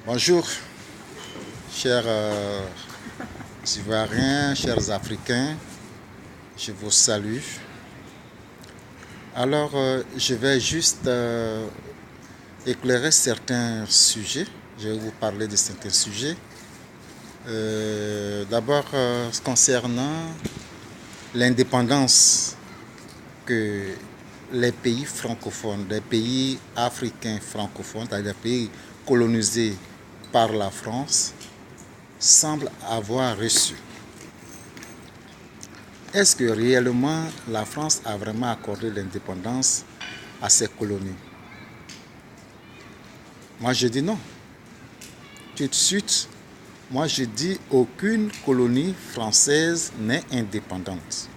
Bonjour, chers Ivoiriens, chers Africains, je vous salue. Alors, je vais juste éclairer certains sujets. Je vais vous parler de certains sujets. D'abord, concernant l'indépendance que les pays francophones, les pays africains francophones, c'est-à-dire les pays colonisés par la France, semblent avoir reçu. Est-ce que réellement la France a vraiment accordé l'indépendance à ses colonies? Moi je dis non. Tout de suite, moi je dis aucune colonie française n'est indépendante.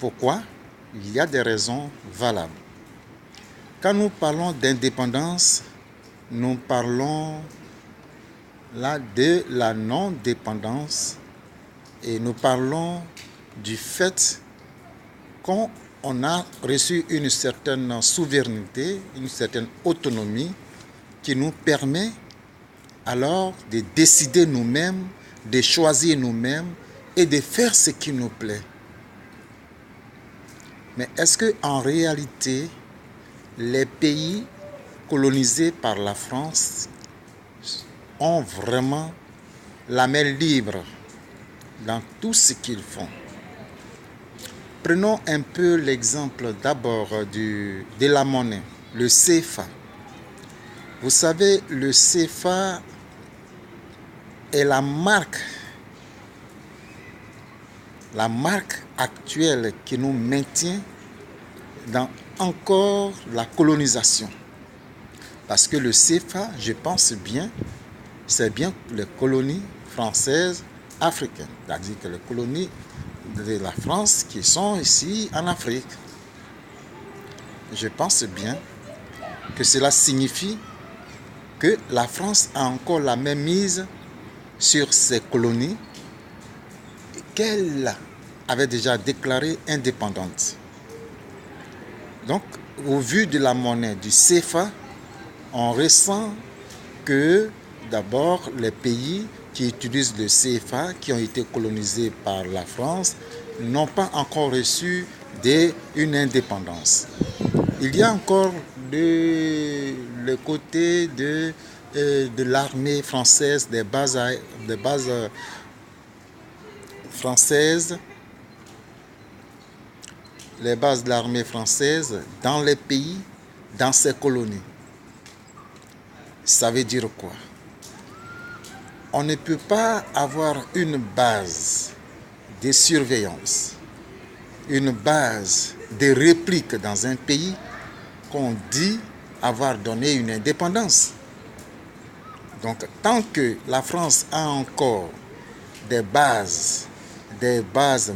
Pourquoi? Il y a des raisons valables. Quand nous parlons d'indépendance, nous parlons là de la non-dépendance et nous parlons du fait qu'on a reçu une certaine souveraineté, une certaine autonomie qui nous permet alors de décider nous-mêmes, de choisir nous-mêmes et de faire ce qui nous plaît. Mais est-ce qu'en réalité, les pays colonisés par la France ont vraiment la main libre dans tout ce qu'ils font? Prenons un peu l'exemple d'abord de la monnaie, le CFA. Vous savez, le CFA est la marque actuelle qui nous maintient dans encore la colonisation. Parce que le CFA, je pense bien, c'est bien les colonies françaises africaines, c'est-à-dire que les colonies de la France qui sont ici en Afrique. Je pense bien que cela signifie que la France a encore la même mise sur ces colonies qu'elle avait déjà déclarées indépendantes. Donc, au vu de la monnaie du CFA, on ressent que d'abord les pays qui utilisent le CFA, qui ont été colonisés par la France, n'ont pas encore reçu une indépendance. Il y a encore le côté de l'armée française, des bases françaises, les bases de l'armée française dans les pays, dans ces colonies. Ça veut dire quoi? On ne peut pas avoir une base de surveillance, une base de réplique dans un pays qu'on dit avoir donné une indépendance. Donc, tant que la France a encore des bases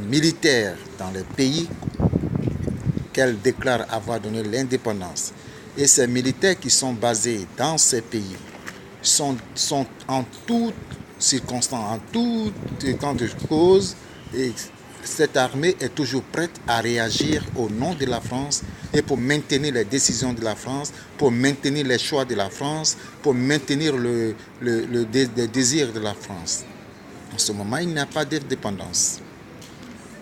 militaires dans les pays qu'elle déclare avoir donné l'indépendance, et ces militaires qui sont basés dans ces pays sont en toutes circonstances, en toutes temps de cause, et cette armée est toujours prête à réagir au nom de la France et pour maintenir les décisions de la France, pour maintenir les choix de la France, pour maintenir les désirs de la France. En ce moment, il n'y a pas d'indépendance.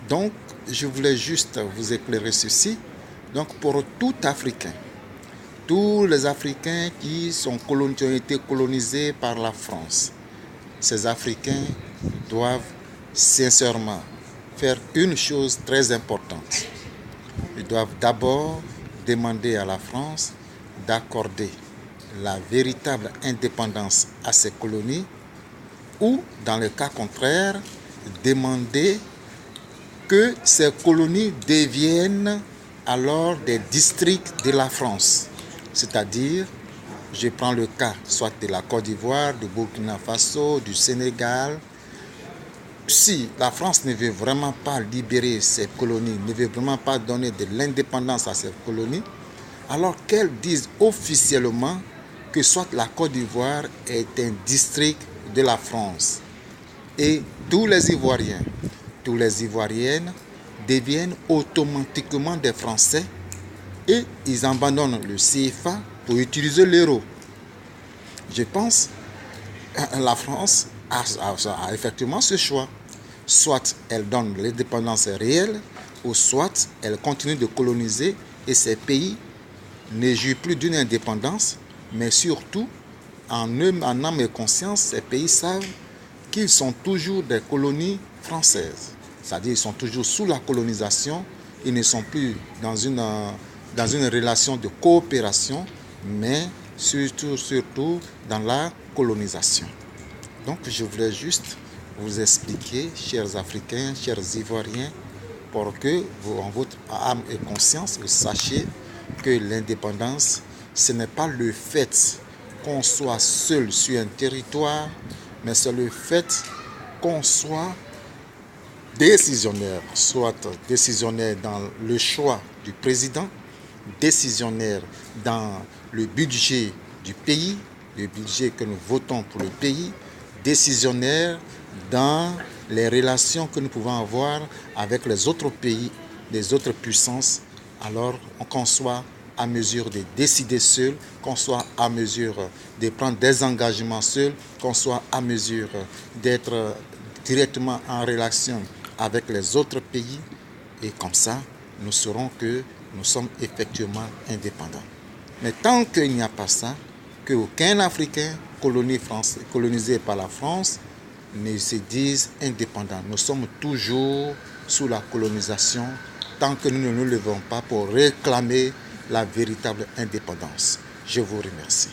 Donc, je voulais juste vous éclairer ceci. Donc, pour tout Africain, tous les Africains qui ont été colonisés par la France, ces Africains doivent sincèrement faire une chose très importante. Ils doivent d'abord demander à la France d'accorder la véritable indépendance à ces colonies ou, dans le cas contraire, demander que ces colonies deviennent alors des districts de la France. C'est-à-dire, je prends le cas soit de la Côte d'Ivoire, du Burkina Faso, du Sénégal. Si la France ne veut vraiment pas libérer ces colonies, ne veut vraiment pas donner de l'indépendance à ces colonies, alors qu'elle dise officiellement que soit la Côte d'Ivoire est un district de la France. Et tous les Ivoiriens, tous les Ivoiriennes deviennent automatiquement des Français et ils abandonnent le CFA pour utiliser l'euro. Je pense que la France a effectivement ce choix. Soit elle donne l'indépendance réelle, ou soit elle continue de coloniser et ces pays ne jouissent plus d'une indépendance, mais surtout, en eux, en âme et conscience, ces pays savent qu'ils sont toujours des colonies françaises. C'est-à-dire qu'ils sont toujours sous la colonisation, ils ne sont plus dans une relation de coopération, mais surtout dans la colonisation. Donc je voulais juste vous expliquer, chers Africains, chers Ivoiriens, pour que vous, en votre âme et conscience, vous sachiez que l'indépendance, ce n'est pas le fait qu'on soit seul sur un territoire, mais c'est le fait qu'on soit décisionnaire, soit décisionnaire dans le choix du président, décisionnaire dans le budget du pays, le budget que nous votons pour le pays, décisionnaire dans les relations que nous pouvons avoir avec les autres pays, les autres puissances, alors qu'on soit à mesure de décider seul, qu'on soit à mesure de prendre des engagements seul, qu'on soit à mesure d'être directement en relation avec les autres pays, et comme ça, nous saurons que nous sommes effectivement indépendants. Mais tant qu'il n'y a pas ça, qu'aucun Africain colonisé par la France ne se dise indépendant. Nous sommes toujours sous la colonisation tant que nous ne nous levons pas pour réclamer la véritable indépendance. Je vous remercie.